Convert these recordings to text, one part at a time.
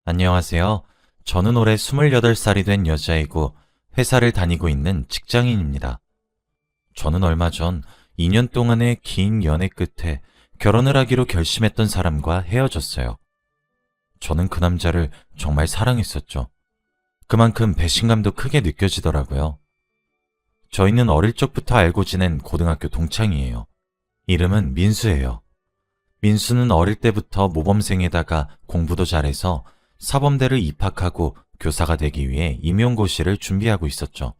안녕하세요. 저는 올해 28살이 된 여자이고 회사를 다니고 있는 직장인입니다. 저는 얼마 전 2년 동안의 긴 연애 끝에 결혼을 하기로 결심했던 사람과 헤어졌어요. 저는 그 남자를 정말 사랑했었죠. 그만큼 배신감도 크게 느껴지더라고요. 저희는 어릴 적부터 알고 지낸 고등학교 동창이에요. 이름은 민수예요. 민수는 어릴 때부터 모범생에다가 공부도 잘해서 사범대를 입학하고 교사가 되기 위해 임용고시를 준비하고 있었죠.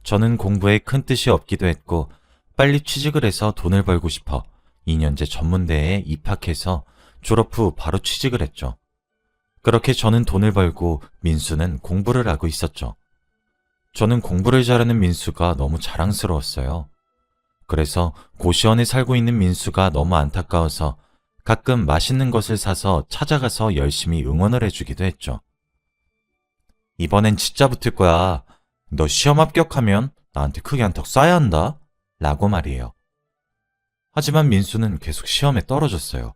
저는 공부에 큰 뜻이 없기도 했고 빨리 취직을 해서 돈을 벌고 싶어 2년제 전문대에 입학해서 졸업 후 바로 취직을 했죠. 그렇게 저는 돈을 벌고 민수는 공부를 하고 있었죠. 저는 공부를 잘하는 민수가 너무 자랑스러웠어요. 그래서 고시원에 살고 있는 민수가 너무 안타까워서 가끔 맛있는 것을 사서 찾아가서 열심히 응원을 해주기도 했죠. 이번엔 진짜 붙을 거야. 너 시험 합격하면 나한테 크게 한턱 쏴야 한다. 라고 말이에요. 하지만 민수는 계속 시험에 떨어졌어요.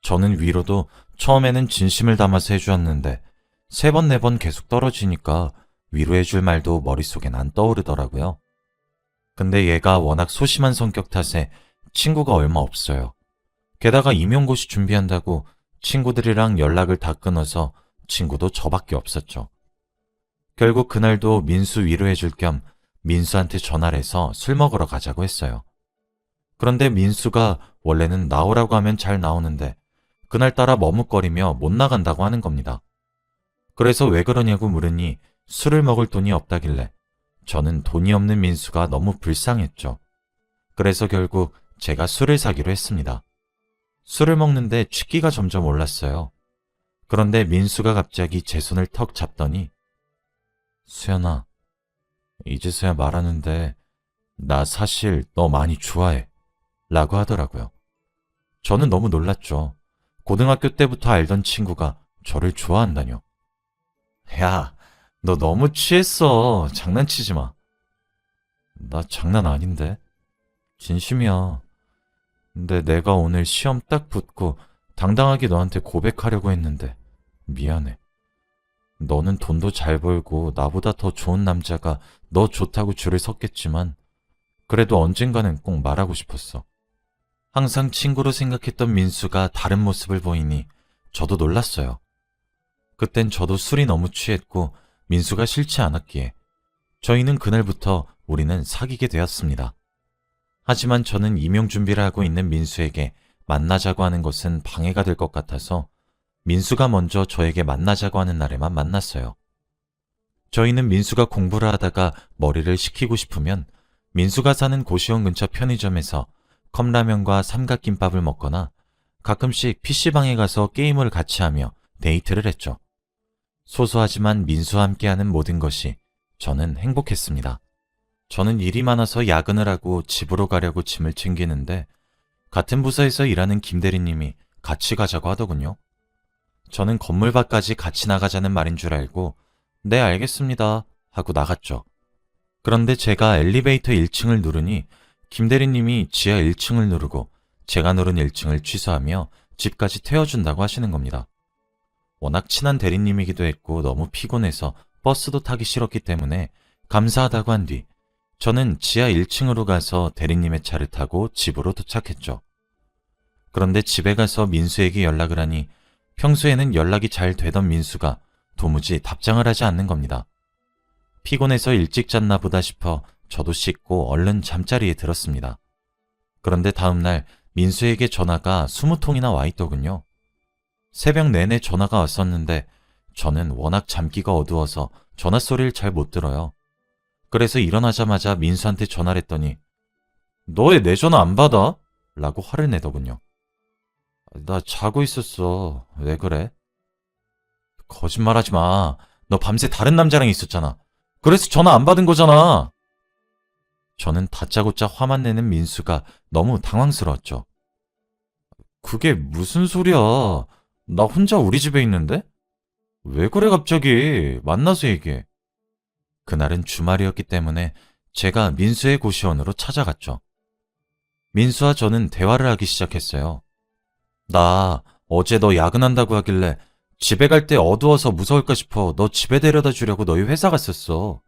저는 위로도 처음에는 진심을 담아서 해주었는데 3번, 4번 계속 떨어지니까 위로해줄 말도 머릿속엔 안 떠오르더라고요. 근데 얘가 워낙 소심한 성격 탓에 친구가 얼마 없어요. 게다가 임용고시 준비한다고 친구들이랑 연락을 다 끊어서 친구도 저밖에 없었죠. 결국 그날도 민수 위로해줄 겸 민수한테 전화를 해서 술 먹으러 가자고 했어요. 그런데 민수가 원래는 나오라고 하면 잘 나오는데 그날따라 머뭇거리며 못 나간다고 하는 겁니다. 그래서 왜 그러냐고 물으니 술을 먹을 돈이 없다길래 저는 돈이 없는 민수가 너무 불쌍했죠. 그래서 결국 제가 술을 사기로 했습니다. 술을 먹는데 취기가 점점 올랐어요. 그런데 민수가 갑자기 제 손을 턱 잡더니 수연아, 이제서야 말하는데 나 사실 너 많이 좋아해 라고 하더라고요. 저는 너무 놀랐죠. 고등학교 때부터 알던 친구가 저를 좋아한다뇨. 야, 너 너무 취했어. 장난치지 마. 나 장난 아닌데. 진심이야. 근데 내가 오늘 시험 딱 붙고 당당하게 너한테 고백하려고 했는데 미안해. 너는 돈도 잘 벌고 나보다 더 좋은 남자가 너 좋다고 줄을 섰겠지만 그래도 언젠가는 꼭 말하고 싶었어. 항상 친구로 생각했던 민수가 다른 모습을 보이니 저도 놀랐어요. 그땐 저도 술이 너무 취했고 민수가 싫지 않았기에 저희는 그날부터 우리는 사귀게 되었습니다. 하지만 저는 임용 준비를 하고 있는 민수에게 만나자고 하는 것은 방해가 될 것 같아서 민수가 먼저 저에게 만나자고 하는 날에만 만났어요. 저희는 민수가 공부를 하다가 머리를 식히고 싶으면 민수가 사는 고시원 근처 편의점에서 컵라면과 삼각김밥을 먹거나 가끔씩 PC방에 가서 게임을 같이 하며 데이트를 했죠. 소소하지만 민수와 함께하는 모든 것이 저는 행복했습니다. 저는 일이 많아서 야근을 하고 집으로 가려고 짐을 챙기는데 같은 부서에서 일하는 김 대리님이 같이 가자고 하더군요. 저는 건물 밖까지 같이 나가자는 말인 줄 알고 네 알겠습니다 하고 나갔죠. 그런데 제가 엘리베이터 1층을 누르니 김 대리님이 지하 1층을 누르고 제가 누른 1층을 취소하며 집까지 태워준다고 하시는 겁니다. 워낙 친한 대리님이기도 했고 너무 피곤해서 버스도 타기 싫었기 때문에 감사하다고 한 뒤 저는 지하 1층으로 가서 대리님의 차를 타고 집으로 도착했죠. 그런데 집에 가서 민수에게 연락을 하니 평소에는 연락이 잘 되던 민수가 도무지 답장을 하지 않는 겁니다. 피곤해서 일찍 잤나 보다 싶어 저도 씻고 얼른 잠자리에 들었습니다. 그런데 다음날 민수에게 전화가 20통이나 와 있더군요. 새벽 내내 전화가 왔었는데 저는 워낙 잠기가 어두워서 전화 소리를 잘 못 들어요. 그래서 일어나자마자 민수한테 전화를 했더니 너 왜 내 전화 안 받아? 라고 화를 내더군요. 나 자고 있었어. 왜 그래? 거짓말하지 마. 너 밤새 다른 남자랑 있었잖아. 그래서 전화 안 받은 거잖아. 저는 다짜고짜 화만 내는 민수가 너무 당황스러웠죠. 그게 무슨 소리야. 나 혼자 우리 집에 있는데? 왜 그래 갑자기. 만나서 얘기해. 그날은 주말이었기 때문에 제가 민수의 고시원으로 찾아갔죠. 민수와 저는 대화를 하기 시작했어요. 나 어제 너 야근한다고 하길래 집에 갈 때 어두워서 무서울까 싶어 너 집에 데려다 주려고 너희 회사 갔었어.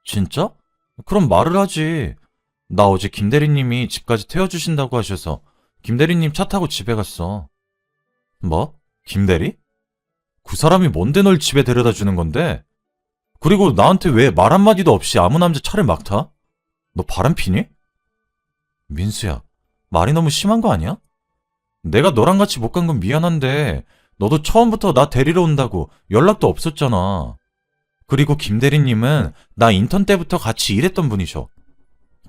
진짜? 그럼 말을 하지. 나 어제 김 대리님이 집까지 태워주신다고 하셔서 김 대리님 차 타고 집에 갔어. 뭐? 김 대리? 그 사람이 뭔데 널 집에 데려다 주는 건데? 그리고 나한테 왜 말 한마디도 없이 아무 남자 차를 막 타? 너 바람 피니? 민수야, 말이 너무 심한 거 아니야? 내가 너랑 같이 못 간 건 미안한데 너도 처음부터 나 데리러 온다고 연락도 없었잖아. 그리고 김 대리님은 나 인턴 때부터 같이 일했던 분이셔.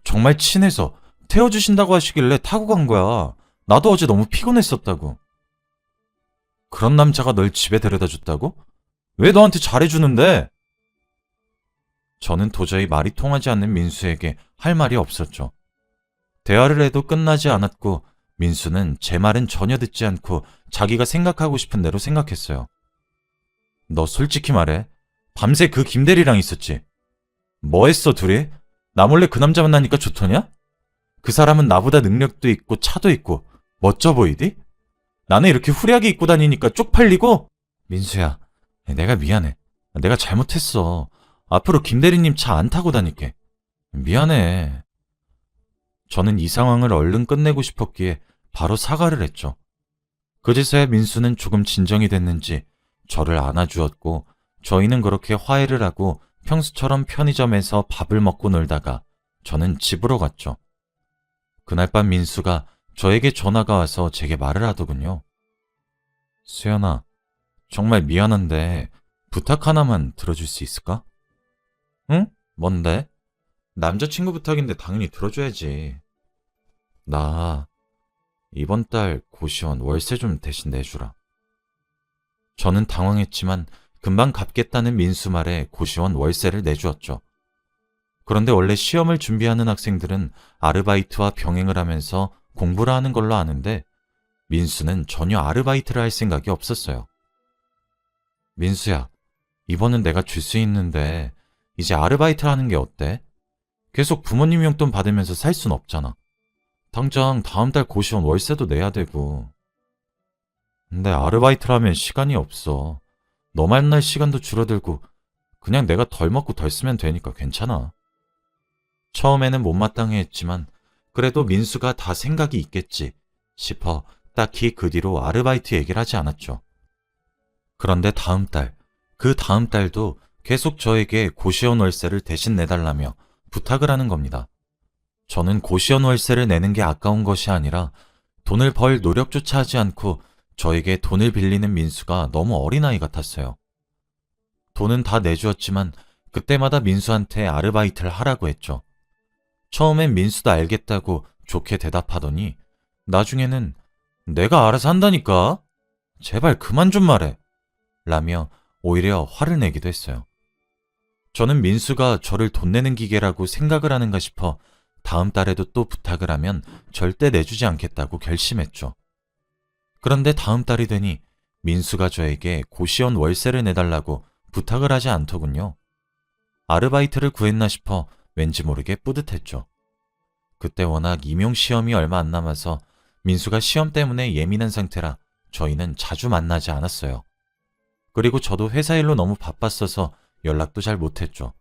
정말 친해서 태워주신다고 하시길래 타고 간 거야. 나도 어제 너무 피곤했었다고. 그런 남자가 널 집에 데려다 줬다고? 왜 너한테 잘해주는데? 저는 도저히 말이 통하지 않는 민수에게 할 말이 없었죠. 대화를 해도 끝나지 않았고 민수는 제 말은 전혀 듣지 않고 자기가 생각하고 싶은 대로 생각했어요. 너 솔직히 말해. 밤새 그 김대리랑 있었지? 뭐 했어 둘이? 나 몰래 그 남자 만나니까 좋더냐? 그 사람은 나보다 능력도 있고 차도 있고 멋져 보이디? 나는 이렇게 후리하게 입고 다니니까 쪽팔리고? 민수야, 내가 미안해. 내가 잘못했어. 앞으로 김 대리님 차 안 타고 다닐게. 미안해. 저는 이 상황을 얼른 끝내고 싶었기에 바로 사과를 했죠. 그제서야 민수는 조금 진정이 됐는지 저를 안아주었고 저희는 그렇게 화해를 하고 평소처럼 편의점에서 밥을 먹고 놀다가 저는 집으로 갔죠. 그날 밤 민수가 저에게 전화가 와서 제게 말을 하더군요. 수연아, 정말 미안한데 부탁 하나만 들어줄 수 있을까? 응? 뭔데? 남자친구 부탁인데 당연히 들어줘야지. 나 이번 달 고시원 월세 좀 대신 내주라. 저는 당황했지만 금방 갚겠다는 민수 말에 고시원 월세를 내주었죠. 그런데 원래 시험을 준비하는 학생들은 아르바이트와 병행을 하면서 공부를 하는 걸로 아는데 민수는 전혀 아르바이트를 할 생각이 없었어요. 민수야, 이번은 내가 줄 수 있는데 이제 아르바이트 하는 게 어때? 계속 부모님 용돈 받으면서 살 순 없잖아. 당장 다음 달 고시원 월세도 내야 되고. 근데 아르바이트라면 시간이 없어. 너 만날 시간도 줄어들고 그냥 내가 덜 먹고 덜 쓰면 되니까 괜찮아. 처음에는 못마땅해 했지만 그래도 민수가 다 생각이 있겠지 싶어 딱히 그 뒤로 아르바이트 얘기를 하지 않았죠. 그런데 다음 달, 그 다음 달도 계속 저에게 고시원 월세를 대신 내달라며 부탁을 하는 겁니다. 저는 고시원 월세를 내는 게 아까운 것이 아니라 돈을 벌 노력조차 하지 않고 저에게 돈을 빌리는 민수가 너무 어린아이 같았어요. 돈은 다 내주었지만 그때마다 민수한테 아르바이트를 하라고 했죠. 처음엔 민수도 알겠다고 좋게 대답하더니 나중에는 내가 알아서 한다니까? 제발 그만 좀 말해. 라며 오히려 화를 내기도 했어요. 저는 민수가 저를 돈 내는 기계라고 생각을 하는가 싶어 다음 달에도 또 부탁을 하면 절대 내주지 않겠다고 결심했죠. 그런데 다음 달이 되니 민수가 저에게 고시원 월세를 내달라고 부탁을 하지 않더군요. 아르바이트를 구했나 싶어 왠지 모르게 뿌듯했죠. 그때 워낙 임용시험이 얼마 안 남아서 민수가 시험 때문에 예민한 상태라 저희는 자주 만나지 않았어요. 그리고 저도 회사 일로 너무 바빴어서 연락도 잘 못했죠.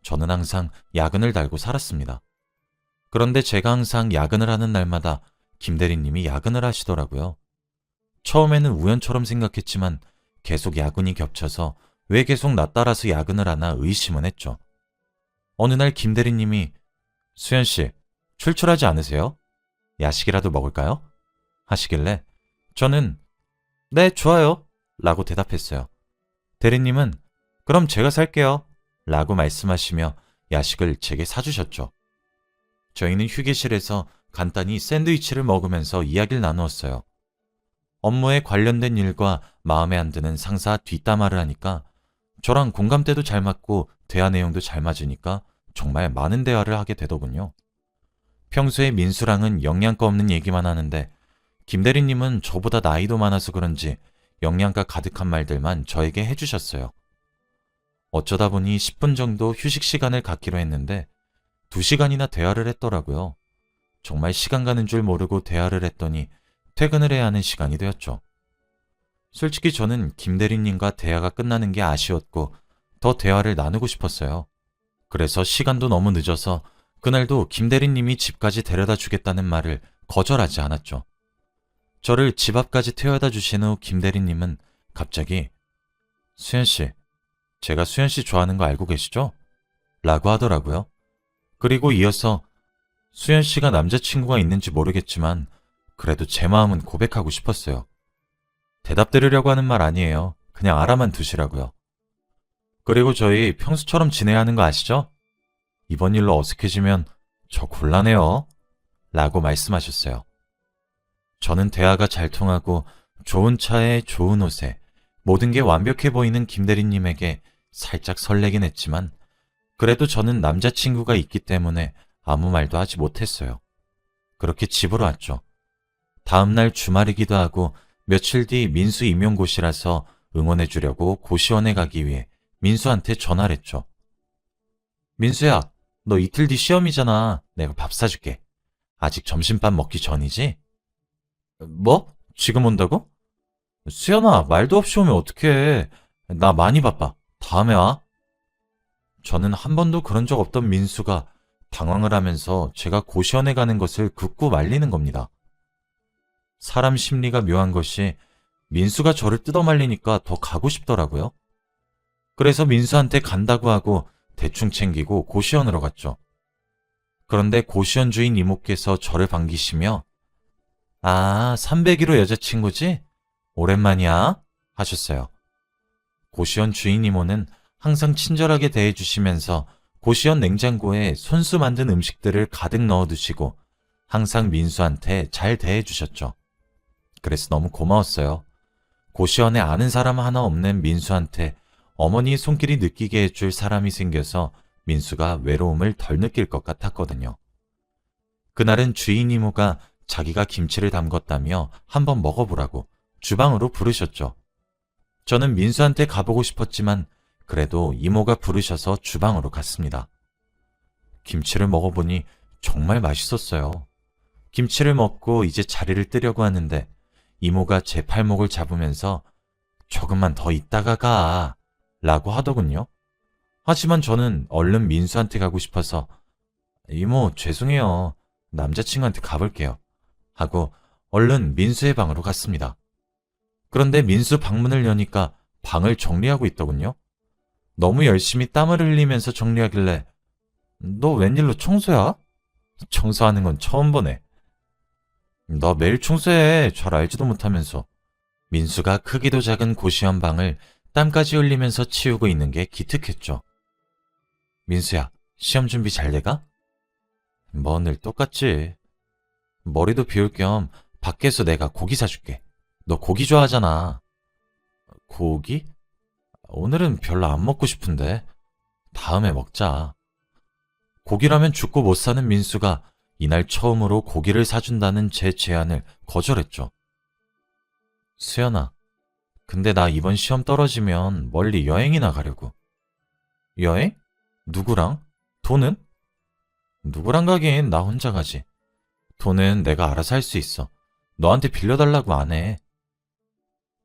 저는 항상 야근을 달고 살았습니다. 그런데 제가 항상 야근을 하는 날마다 김 대리님이 야근을 하시더라고요. 처음에는 우연처럼 생각했지만 계속 야근이 겹쳐서 왜 계속 나 따라서 야근을 하나 의심은 했죠. 어느 날 김 대리님이 수연 씨, 출출하지 않으세요? 야식이라도 먹을까요? 하시길래 저는 네, 좋아요. 라고 대답했어요. 대리님은 그럼 제가 살게요. 라고 말씀하시며 야식을 제게 사주셨죠. 저희는 휴게실에서 간단히 샌드위치를 먹으면서 이야기를 나누었어요. 업무에 관련된 일과 마음에 안 드는 상사 뒷담화를 하니까 저랑 공감대도 잘 맞고 대화 내용도 잘 맞으니까 정말 많은 대화를 하게 되더군요. 평소에 민수랑은 영양가 없는 얘기만 하는데 김 대리님은 저보다 나이도 많아서 그런지 영양가 가득한 말들만 저에게 해주셨어요. 어쩌다 보니 10분 정도 휴식 시간을 갖기로 했는데 2시간이나 대화를 했더라고요. 정말 시간 가는 줄 모르고 대화를 했더니 퇴근을 해야 하는 시간이 되었죠. 솔직히 저는 김 대리님과 대화가 끝나는 게 아쉬웠고 더 대화를 나누고 싶었어요. 그래서 시간도 너무 늦어서 그날도 김 대리님이 집까지 데려다 주겠다는 말을 거절하지 않았죠. 저를 집 앞까지 태워다 주신 후 김 대리님은 갑자기 수연 씨, 제가 수연 씨 좋아하는 거 알고 계시죠? 라고 하더라고요. 그리고 이어서 수연 씨가 남자친구가 있는지 모르겠지만 그래도 제 마음은 고백하고 싶었어요. 대답 들으려고 하는 말 아니에요. 그냥 알아만 두시라고요. 그리고 저희 평소처럼 지내야 하는 거 아시죠? 이번 일로 어색해지면 저 곤란해요. 라고 말씀하셨어요. 저는 대화가 잘 통하고 좋은 차에 좋은 옷에 모든 게 완벽해 보이는 김 대리님에게 살짝 설레긴 했지만 그래도 저는 남자친구가 있기 때문에 아무 말도 하지 못했어요. 그렇게 집으로 왔죠. 다음날 주말이기도 하고 며칠 뒤 민수 임용고시라서 응원해 주려고 고시원에 가기 위해 민수한테 전화를 했죠. 민수야, 너 이틀 뒤 시험이잖아. 내가 밥 사줄게. 아직 점심밥 먹기 전이지? 뭐? 지금 온다고? 수연아, 말도 없이 오면 어떡해. 나 많이 바빠. 다음에 와. 저는 한 번도 그런 적 없던 민수가 당황을 하면서 제가 고시원에 가는 것을 긋고 말리는 겁니다. 사람 심리가 묘한 것이 민수가 저를 뜯어말리니까 더 가고 싶더라고요. 그래서 민수한테 간다고 하고 대충 챙기고 고시원으로 갔죠. 그런데 고시원 주인 이모께서 저를 반기시며 아, 301호 여자친구지? 오랜만이야? 하셨어요. 고시원 주인 이모는 항상 친절하게 대해주시면서 고시원 냉장고에 손수 만든 음식들을 가득 넣어두시고 항상 민수한테 잘 대해주셨죠. 그래서 너무 고마웠어요. 고시원에 아는 사람 하나 없는 민수한테 어머니의 손길이 느끼게 해줄 사람이 생겨서 민수가 외로움을 덜 느낄 것 같았거든요. 그날은 주인 이모가 자기가 김치를 담궜다며 한번 먹어보라고 주방으로 부르셨죠. 저는 민수한테 가보고 싶었지만 그래도 이모가 부르셔서 주방으로 갔습니다. 김치를 먹어보니 정말 맛있었어요. 김치를 먹고 이제 자리를 뜨려고 하는데 이모가 제 팔목을 잡으면서 조금만 더 있다가 가 라고 하더군요. 하지만 저는 얼른 민수한테 가고 싶어서 이모 죄송해요. 남자친구한테 가볼게요. 하고 얼른 민수의 방으로 갔습니다. 그런데 민수 방문을 여니까 방을 정리하고 있더군요. 너무 열심히 땀을 흘리면서 정리하길래 너 웬일로 청소야? 청소하는 건 처음 보네. 너 매일 청소해. 잘 알지도 못하면서. 민수가 크기도 작은 고시원 방을 땀까지 흘리면서 치우고 있는 게 기특했죠. 민수야, 시험 준비 잘 돼가? 뭐 늘 똑같지. 머리도 비울 겸 밖에서 내가 고기 사줄게. 너 고기 좋아하잖아. 고기? 오늘은 별로 안 먹고 싶은데. 다음에 먹자. 고기라면 죽고 못 사는 민수가 이날 처음으로 고기를 사준다는 제 제안을 거절했죠. 수연아, 근데 나 이번 시험 떨어지면 멀리 여행이나 가려고. 여행? 누구랑? 돈은? 누구랑 가긴 나 혼자 가지. 돈은 내가 알아서 할 수 있어. 너한테 빌려달라고 안 해.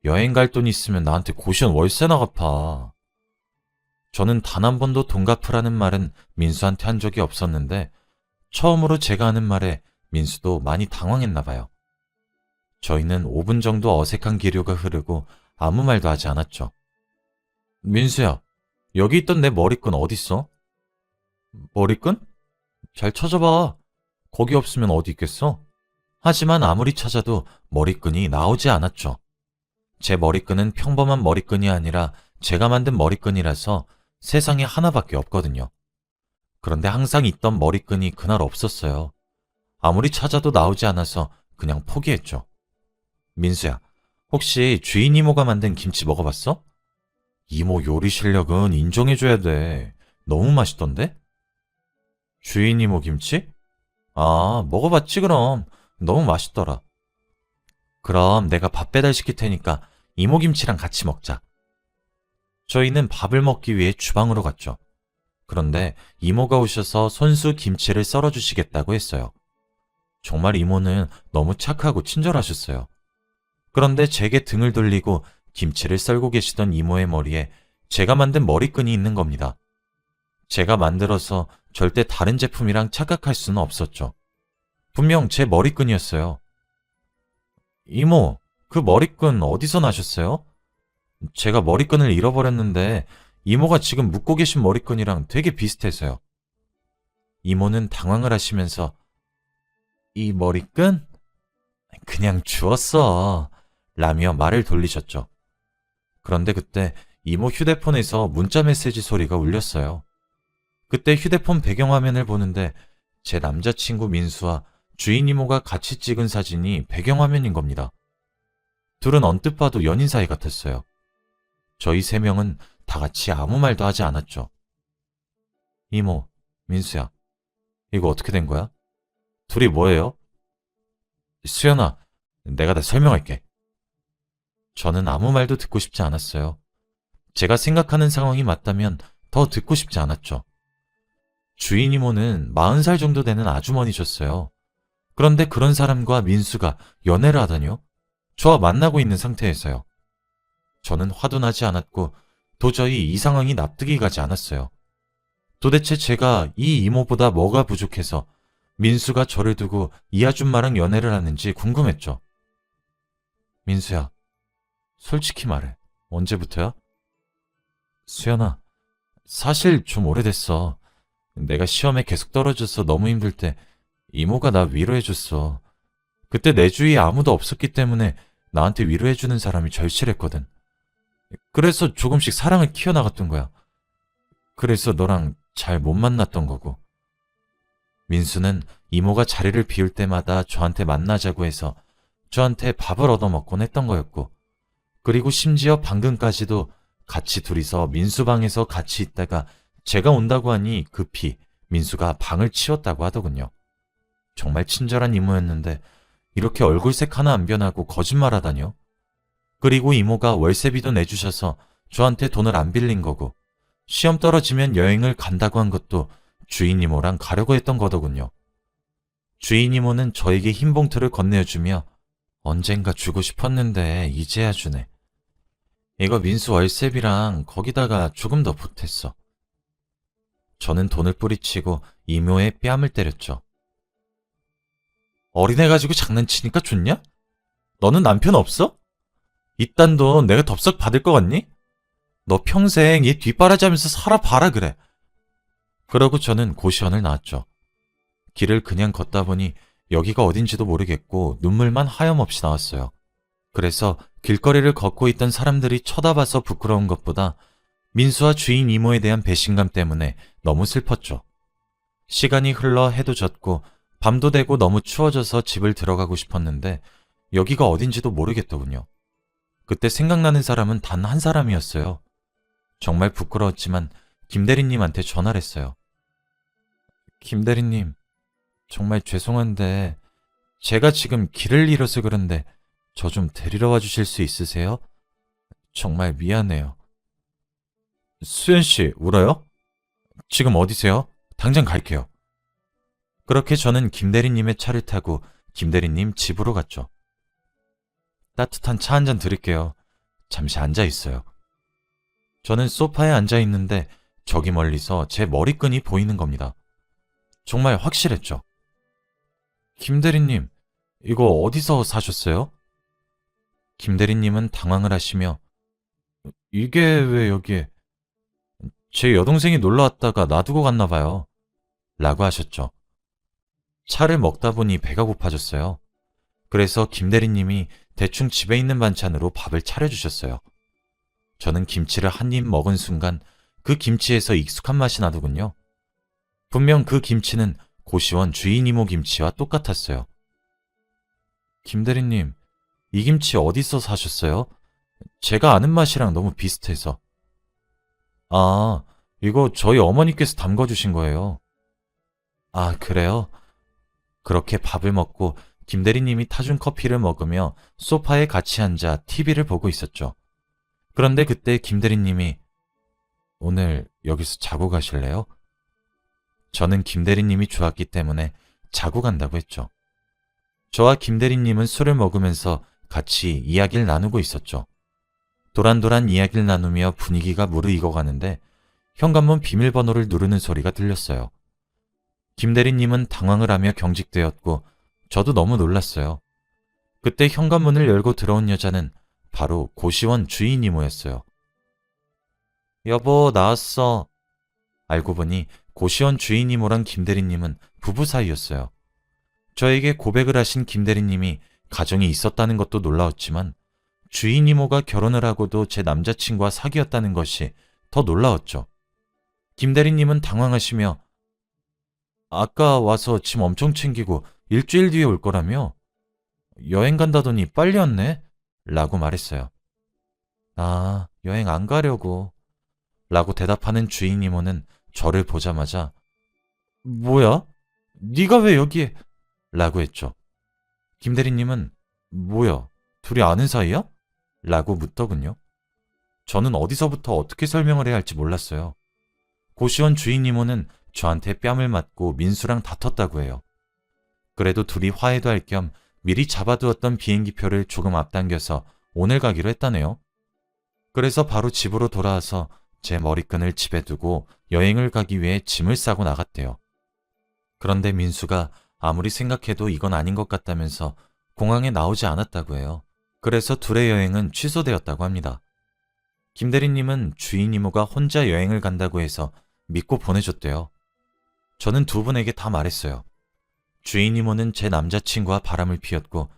여행 갈 돈 있으면 나한테 고시원 월세나 갚아. 저는 단 한 번도 돈 갚으라는 말은 민수한테 한 적이 없었는데 처음으로 제가 하는 말에 민수도 많이 당황했나 봐요. 저희는 5분 정도 어색한 기류가 흐르고 아무 말도 하지 않았죠. 민수야, 여기 있던 내 머리끈 어딨어? 머리끈? 잘 찾아봐. 거기 없으면 어디 있겠어? 하지만 아무리 찾아도 머리끈이 나오지 않았죠. 제 머리끈은 평범한 머리끈이 아니라 제가 만든 머리끈이라서 세상에 하나밖에 없거든요. 그런데 항상 있던 머리끈이 그날 없었어요. 아무리 찾아도 나오지 않아서 그냥 포기했죠. 민수야, 혹시 주인 이모가 만든 김치 먹어봤어? 이모 요리 실력은 인정해줘야 돼. 너무 맛있던데? 주인 이모 김치? 아, 먹어봤지 그럼. 너무 맛있더라. 그럼 내가 밥 배달시킬 테니까 이모 김치랑 같이 먹자. 저희는 밥을 먹기 위해 주방으로 갔죠. 그런데 이모가 오셔서 손수 김치를 썰어주시겠다고 했어요. 정말 이모는 너무 착하고 친절하셨어요. 그런데 제게 등을 돌리고 김치를 썰고 계시던 이모의 머리에 제가 만든 머리끈이 있는 겁니다. 제가 만들어서 절대 다른 제품이랑 착각할 수는 없었죠. 분명 제 머리끈이었어요. 이모, 그 머리끈 어디서 나셨어요? 제가 머리끈을 잃어버렸는데 이모가 지금 묶고 계신 머리끈이랑 되게 비슷해서요. 이모는 당황을 하시면서 이 머리끈? 그냥 주웠어. 라며 말을 돌리셨죠. 그런데 그때 이모 휴대폰에서 문자 메시지 소리가 울렸어요. 그때 휴대폰 배경화면을 보는데 제 남자친구 민수와 주인 이모가 같이 찍은 사진이 배경화면인 겁니다. 둘은 언뜻 봐도 연인 사이 같았어요. 저희 세 명은 다 같이 아무 말도 하지 않았죠. 이모, 민수야, 이거 어떻게 된 거야? 둘이 뭐예요? 수연아, 내가 다 설명할게. 저는 아무 말도 듣고 싶지 않았어요. 제가 생각하는 상황이 맞다면 더 듣고 싶지 않았죠. 주인 이모는 40살 정도 되는 아주머니셨어요. 그런데 그런 사람과 민수가 연애를 하다니요? 저와 만나고 있는 상태에서요. 저는 화도 나지 않았고 도저히 이 상황이 납득이 가지 않았어요. 도대체 제가 이 이모보다 뭐가 부족해서 민수가 저를 두고 이 아줌마랑 연애를 하는지 궁금했죠. 민수야, 솔직히 말해. 언제부터야? 수연아, 사실 좀 오래됐어. 내가 시험에 계속 떨어져서 너무 힘들 때 이모가 나 위로해줬어. 그때 내 주위에 아무도 없었기 때문에 나한테 위로해주는 사람이 절실했거든. 그래서 조금씩 사랑을 키워나갔던 거야. 그래서 너랑 잘 못 만났던 거고. 민수는 이모가 자리를 비울 때마다 저한테 만나자고 해서 저한테 밥을 얻어먹곤 했던 거였고, 그리고 심지어 방금까지도 같이 둘이서 민수 방에서 같이 있다가 제가 온다고 하니 급히 민수가 방을 치웠다고 하더군요. 정말 친절한 이모였는데 이렇게 얼굴색 하나 안 변하고 거짓말하다뇨. 그리고 이모가 월세비도 내주셔서 저한테 돈을 안 빌린 거고, 시험 떨어지면 여행을 간다고 한 것도 주인 이모랑 가려고 했던 거더군요. 주인 이모는 저에게 흰 봉투를 건네주며 언젠가 주고 싶었는데 이제야 주네. 이거 민수 월세비랑 거기다가 조금 더 보탰어. 저는 돈을 뿌리치고 이모의 뺨을 때렸죠. 어린애 가지고 장난치니까 좋냐? 너는 남편 없어? 이딴 돈 내가 덥석 받을 것 같니? 너 평생 얘 뒷바라지하면서 살아봐라 그래. 그러고 저는 고시원을 나왔죠. 길을 그냥 걷다 보니 여기가 어딘지도 모르겠고 눈물만 하염없이 나왔어요. 그래서 길거리를 걷고 있던 사람들이 쳐다봐서 부끄러운 것보다 민수와 주인 이모에 대한 배신감 때문에 너무 슬펐죠. 시간이 흘러 해도 졌고 밤도 되고 너무 추워져서 집을 들어가고 싶었는데 여기가 어딘지도 모르겠더군요. 그때 생각나는 사람은 단 한 사람이었어요. 정말 부끄러웠지만 김대리님한테 전화를 했어요. 김대리님, 정말 죄송한데 제가 지금 길을 잃어서 그런데 저 좀 데리러 와주실 수 있으세요? 정말 미안해요. 수연씨, 울어요? 지금 어디세요? 당장 갈게요. 그렇게 저는 김대리님의 차를 타고 김대리님 집으로 갔죠. 따뜻한 차 한 잔 드릴게요. 잠시 앉아 있어요. 저는 소파에 앉아 있는데 저기 멀리서 제 머리끈이 보이는 겁니다. 정말 확실했죠. 김대리님, 이거 어디서 사셨어요? 김대리님은 당황을 하시며 이게 왜 여기에? 제 여동생이 놀러 왔다가 놔두고 갔나 봐요. 라고 하셨죠. 차를 먹다 보니 배가 고파졌어요. 그래서 김대리님이 대충 집에 있는 반찬으로 밥을 차려주셨어요. 저는 김치를 한 입 먹은 순간 그 김치에서 익숙한 맛이 나더군요. 분명 그 김치는 고시원 주인 이모 김치와 똑같았어요. 김대리님, 이 김치 어디서 사셨어요? 제가 아는 맛이랑 너무 비슷해서. 아, 이거 저희 어머니께서 담궈주신 거예요. 아, 그래요? 그렇게 밥을 먹고 김대리님이 타준 커피를 먹으며 소파에 같이 앉아 TV를 보고 있었죠. 그런데 그때 김대리님이 오늘 여기서 자고 가실래요? 저는 김대리님이 좋았기 때문에 자고 간다고 했죠. 저와 김대리님은 술을 먹으면서 같이 이야기를 나누고 있었죠. 도란도란 이야기를 나누며 분위기가 무르익어가는데 현관문 비밀번호를 누르는 소리가 들렸어요. 김 대리님은 당황을 하며 경직되었고 저도 너무 놀랐어요. 그때 현관문을 열고 들어온 여자는 바로 고시원 주인 이모였어요. 여보, 나왔어. 알고 보니 고시원 주인 이모랑 김 대리님은 부부 사이였어요. 저에게 고백을 하신 김 대리님이 가정이 있었다는 것도 놀라웠지만 주인 이모가 결혼을 하고도 제 남자친구와 사귀었다는 것이 더 놀라웠죠. 김 대리님은 당황하시며 아까 와서 짐 엄청 챙기고 일주일 뒤에 올 거라며? 여행 간다더니 빨리 왔네? 라고 말했어요. 아, 여행 안 가려고. 라고 대답하는 주인 이모는 저를 보자마자 뭐야? 네가 왜 여기에? 라고 했죠. 김 대리님은 뭐야? 둘이 아는 사이야? 라고 묻더군요. 저는 어디서부터 어떻게 설명을 해야 할지 몰랐어요. 고시원 주인 이모는 저한테 뺨을 맞고 민수랑 다퉜다고 해요. 그래도 둘이 화해도 할 겸 미리 잡아두었던 비행기표를 조금 앞당겨서 오늘 가기로 했다네요. 그래서 바로 집으로 돌아와서 제 머리끈을 집에 두고 여행을 가기 위해 짐을 싸고 나갔대요. 그런데 민수가 아무리 생각해도 이건 아닌 것 같다면서 공항에 나오지 않았다고 해요. 그래서 둘의 여행은 취소되었다고 합니다. 김 대리님은 주인 이모가 혼자 여행을 간다고 해서 믿고 보내줬대요. 저는 두 분에게 다 말했어요. 주인 이모는 제 남자친구와 바람을 피웠고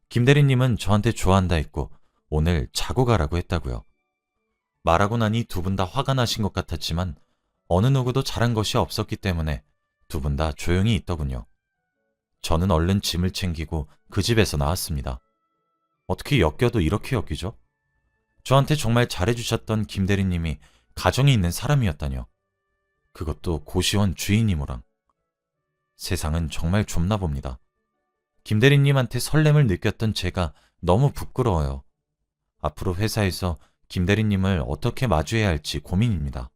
김 대리님은 저한테 좋아한다 했고 오늘 자고 가라고 했다고요. 말하고 나니 두 분 다 화가 나신 것 같았지만 어느 누구도 잘한 것이 없었기 때문에 두 분 다 조용히 있더군요. 저는 얼른 짐을 챙기고 그 집에서 나왔습니다. 어떻게 엮여도 이렇게 엮이죠? 저한테 정말 잘해주셨던 김 대리님이 가정이 있는 사람이었다뇨. 그것도 고시원 주인 이모랑. 세상은 정말 좁나 봅니다. 김 대리님한테 설렘을 느꼈던 제가 너무 부끄러워요. 앞으로 회사에서 김 대리님을 어떻게 마주해야 할지 고민입니다.